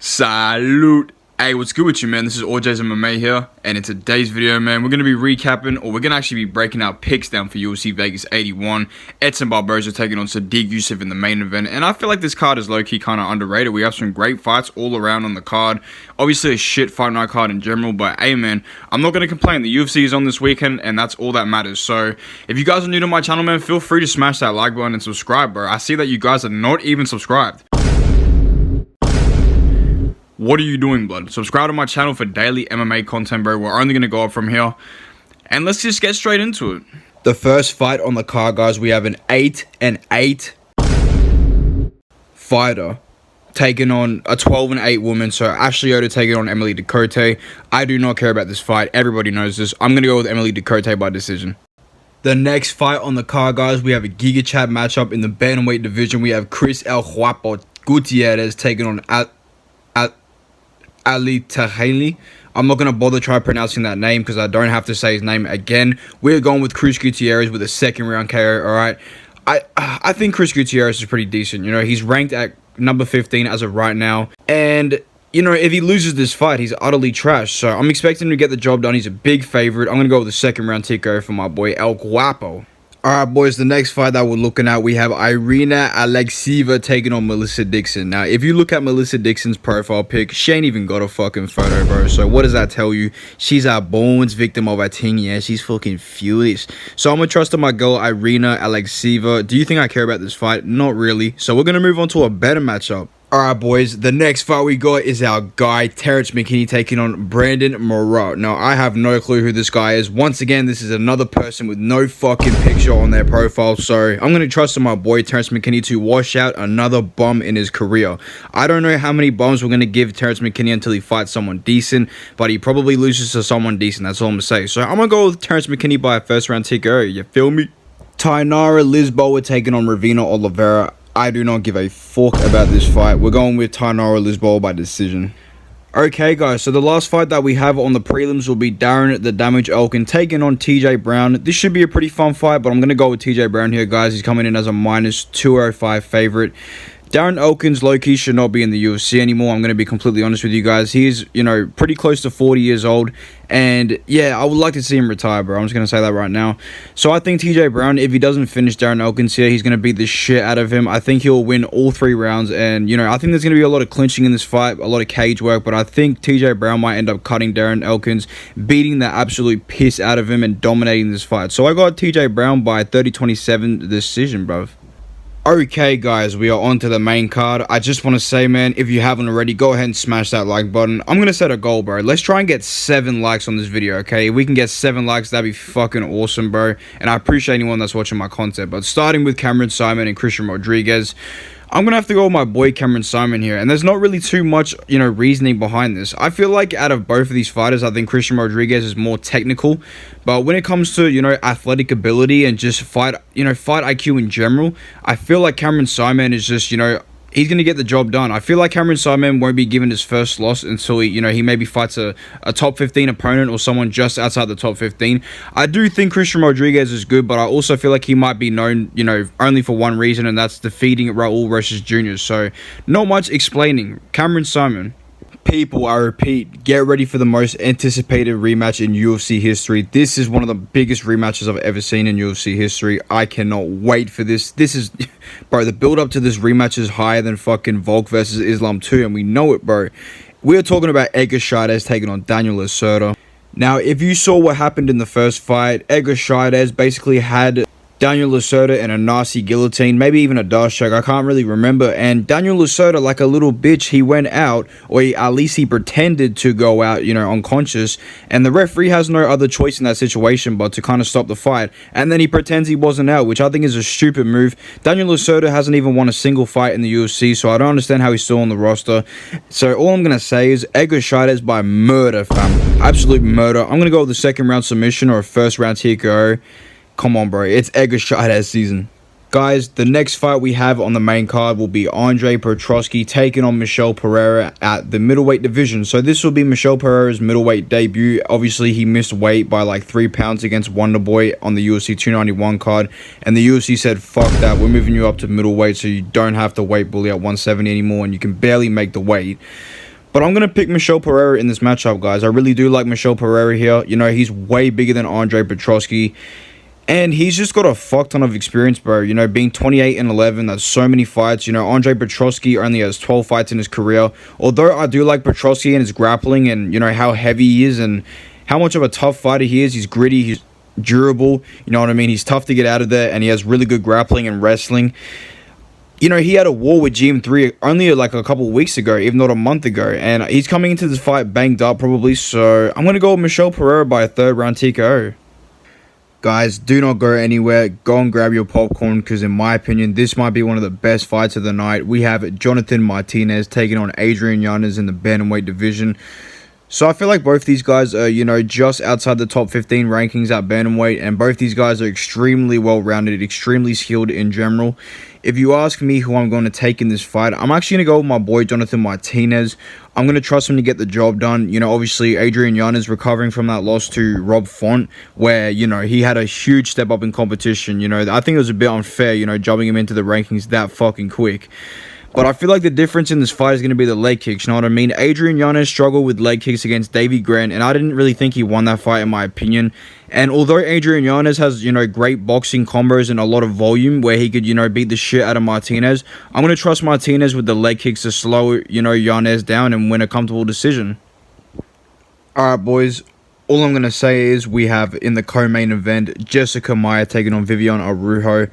Salute. Hey, what's good with you, man? This is OJ's MMA here, and in today's video, man, we're going to be recapping, or we're going to actually be breaking our picks down for UFC Vegas 81. Edson Barboza taking on Sadiq Yuseff in the main event, and I feel like this card is low-key kind of underrated. We have some great fights all around on the card. Obviously, a shit fight night card in general, but hey, man, I'm not going to complain. The UFC is on this weekend, and that's all that matters. So, if you guys are new to my channel, man, feel free to smash that like button and subscribe, bro. I see that you guys are not even subscribed. What are you doing, blood? Subscribe to my channel for daily MMA content, bro. We're only going to go up from here. And let's just get straight into it. The first fight on the card, guys, we have an 8-8 fighter taking on a 12-8 woman. So Ashley Yoder taking on Emily Ducote. I do not care about this fight. Everybody knows this. I'm going to go with Emily Ducote by decision. The next fight on the card, guys, we have a Giga Chat matchup in the bantamweight division. We have Chris El Guapo Gutierrez taking on Ali Tahali. I'm not going to bother try pronouncing that name because I don't have to say his name again. We're going with Chris Gutierrez with a second round KO, alright? I think Chris Gutierrez is pretty decent. You know, he's ranked at number 15 as of right now. And, you know, if he loses this fight, he's utterly trash. So I'm expecting him to get the job done. He's a big favorite. I'm going to go with the second round TKO for my boy El Guapo. Alright, boys, the next fight that we're looking at, we have Irina Alekseeva taking on Melissa Dixon. Now, if you look at Melissa Dixon's profile pic, she ain't even got a fucking photo, bro. So what does that tell you? She's a bones victim of a thing, yeah. She's fucking furious. So I'm gonna trust in my girl, Irina Alekseeva. Do you think I care about this fight? Not really. So we're gonna move on to a better matchup. Alright, boys, the next fight we got is our guy, Terrence McKinney, taking on Brandon Morrell. Now, I have no clue who this guy is. Once again, this is another person with no fucking picture on their profile, so I'm going to trust in my boy, Terrence McKinney, to wash out another bum in his career. I don't know how many bums we're going to give Terrence McKinney until he fights someone decent, but he probably loses to someone decent, that's all I'm going to say. So I'm going to go with Terrence McKinney by a first round TKO, you feel me? Tainara Lisboa taking on Ravina Oliveira. I do not give a fuck about this fight. We're going with Tainara Lisboa by decision. Okay, guys, so the last fight that we have on the prelims will be Darren the Damage Elkin taking on TJ Brown. This should be a pretty fun fight, but I'm going to go with TJ Brown here, guys. He's coming in as a minus 205 favorite. Darren Elkins low-key should not be in the UFC anymore. I'm going to be completely honest with you guys. He's, you know, pretty close to 40 years old. And, yeah, I would like to see him retire, bro. I'm just going to say that right now. So I think TJ Brown, if he doesn't finish Darren Elkins here, he's going to beat the shit out of him. I think he'll win all 3 rounds. And, you know, I think there's going to be a lot of clinching in this fight, a lot of cage work. But I think TJ Brown might end up cutting Darren Elkins, beating the absolute piss out of him and dominating this fight. So I got TJ Brown by 30-27 decision, bro. Okay, guys, we are on to the main card. I just want to say, man, if you haven't already, go ahead and smash that like button. I'm going to set a goal, bro. Let's try and get 7 likes on this video, okay? If we can get 7 likes, that'd be fucking awesome, bro. And I appreciate anyone that's watching my content. But starting with Cameron Simon and Christian Rodriguez, I'm going to have to go with my boy Cameron Simon here. And there's not really too much, you know, reasoning behind this. I feel like out of both of these fighters, I think Christian Rodriguez is more technical. But when it comes to, you know, athletic ability and just fight IQ in general, I feel like Cameron Simon is just, you know, he's going to get the job done. I feel like Cameron Simon won't be given his first loss until he maybe fights a top 15 opponent or someone just outside the top 15. I do think Christian Rodriguez is good, but I also feel like he might be known, you know, only for one reason, and that's defeating Raul Rosas Jr. So, not much explaining. Cameron Simon. People, I repeat, get ready for the most anticipated rematch in UFC history. This is one of the biggest rematches I've ever seen in UFC history. I cannot wait for this. This is, bro, the build up to this rematch is higher than fucking Volk versus Islam 2, and we know it, bro. We're talking about Edgar Chairez taking on Daniel Lacerda. Now, if you saw what happened in the first fight, Edgar Chairez basically had Daniel Lacerda and a nasty guillotine, maybe even a dash choke, I can't really remember. And Daniel Lacerda, like a little bitch, he went out, or at least he pretended to go out, you know, unconscious. And the referee has no other choice in that situation but to kind of stop the fight. And then he pretends he wasn't out, which I think is a stupid move. Daniel Lacerda hasn't even won a single fight in the UFC, so I don't understand how he's still on the roster. So all I'm going to say is Edgar Chairez by murder, fam. Absolute murder. I'm going to go with the second round submission or a first round TKO. Come on, bro. It's Edgar Chairez season. Guys, the next fight we have on the main card will be Andre Petroski taking on Michel Pereira at the middleweight division. So this will be Michel Pereira's middleweight debut. Obviously, he missed weight by like 3 pounds against Wonderboy on the UFC 291 card. And the UFC said, fuck that. We're moving you up to middleweight so you don't have to weight bully at 170 anymore and you can barely make the weight. But I'm going to pick Michel Pereira in this matchup, guys. I really do like Michel Pereira here. You know, he's way bigger than Andre Petroski. And he's just got a fuck ton of experience, bro. You know, being 28 and 11, that's so many fights. You know, Andre Petroski only has 12 fights in his career. Although I do like Petroski and his grappling and, you know, how heavy he is and how much of a tough fighter he is. He's gritty, he's durable. You know what I mean? He's tough to get out of there, and he has really good grappling and wrestling. You know, he had a war with GM3 only like a couple of weeks ago, if not a month ago. And he's coming into this fight banged up probably. So I'm going to go with Michel Pereira by a 3rd round TKO. Guys, do not go anywhere. Go and grab your popcorn because, in my opinion, this might be one of the best fights of the night. We have Jonathan Martinez taking on Adrian Yanez in the bantamweight division. So I feel like both these guys are, you know, just outside the top 15 rankings at bantamweight. And both these guys are extremely well-rounded, extremely skilled in general. If you ask me who I'm going to take in this fight, I'm actually going to go with my boy Jonathan Martinez. I'm going to trust him to get the job done. You know, obviously, Adrian Yanez recovering from that loss to Rob Font, where, you know, he had a huge step up in competition. You know, I think it was a bit unfair, you know, jumping him into the rankings that fucking quick. But I feel like the difference in this fight is going to be the leg kicks, you know what I mean? Adrian Yanez struggled with leg kicks against Davey Grant, and I didn't really think he won that fight in my opinion. And although Adrian Yanez has, you know, great boxing combos and a lot of volume where he could, you know, beat the shit out of Martinez, I'm going to trust Martinez with the leg kicks to slow, you know, Yanez down and win a comfortable decision. Alright, boys. All I'm going to say is we have in the co-main event, Jessica Maia taking on Viviane Araújo.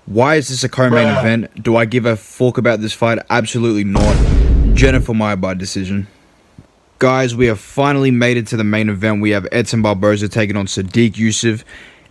Why is this a co-main event? Do I give a fuck about this fight? Absolutely not. Jennifer Maia by decision. Guys, we have finally made it to the main event. We have Edson Barboza taking on Sodiq Yuseff.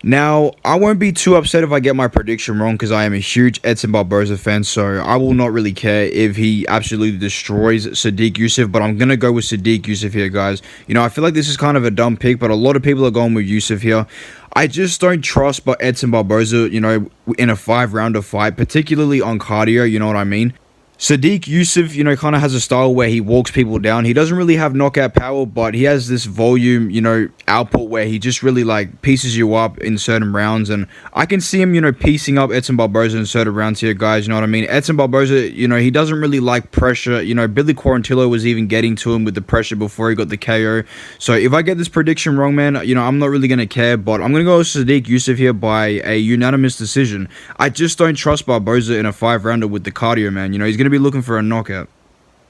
Now, I won't be too upset if I get my prediction wrong because I am a huge Edson Barboza fan, so I will not really care if he absolutely destroys Sodiq Yuseff, but I'm going to go with Sodiq Yuseff here, guys. You know, I feel like this is kind of a dumb pick, but a lot of people are going with Yuseff here. I just don't trust Edson Barboza, you know, in a 5-rounder fight, particularly on cardio, you know what I mean? Sodiq Yuseff, you know, kind of has a style where he walks people down. He doesn't really have knockout power, but he has this volume, you know, output where he just really, like, pieces you up in certain rounds. And I can see him, you know, piecing up Edson Barboza in certain rounds here, guys. You know what I mean? Edson Barboza, you know, he doesn't really like pressure. You know, Billy Quarantillo was even getting to him with the pressure before he got the KO. So if I get this prediction wrong, man, you know, I'm not really going to care. But I'm going to go with Sodiq Yuseff here by a unanimous decision. I just don't trust Barboza in a 5-rounder with the cardio, man. You know, he's going to be looking for a knockout.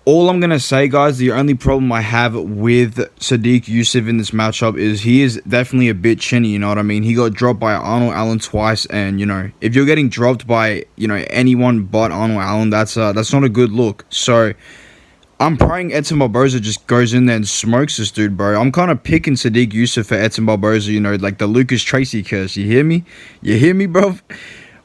All I'm going to say, guys, the only problem I have with Sodiq Yuseff in this matchup is he is definitely a bit chinny, you know what I mean? He got dropped by Arnold Allen twice, and, you know, if you're getting dropped by, you know, anyone but Arnold Allen, that's not a good look. So I'm praying Edson Barboza just goes in there and smokes this dude, bro. I'm kind of picking Sodiq Yuseff for Edson Barboza, you know, like the Lucas Tracy curse. You hear me? You hear me, bro?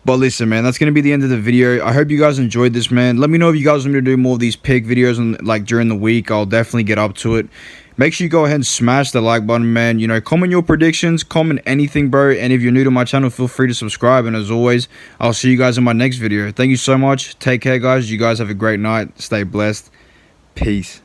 But listen, man, that's going to be the end of the video. I hope you guys enjoyed this, man. Let me know if you guys want me to do more of these pick videos on, like, during the week. I'll definitely get up to it. Make sure you go ahead and smash the like button, man. You know, comment your predictions, comment anything, bro. And if you're new to my channel, feel free to subscribe. And as always, I'll see you guys in my next video. Thank you so much. Take care, guys. You guys have a great night. Stay blessed. Peace.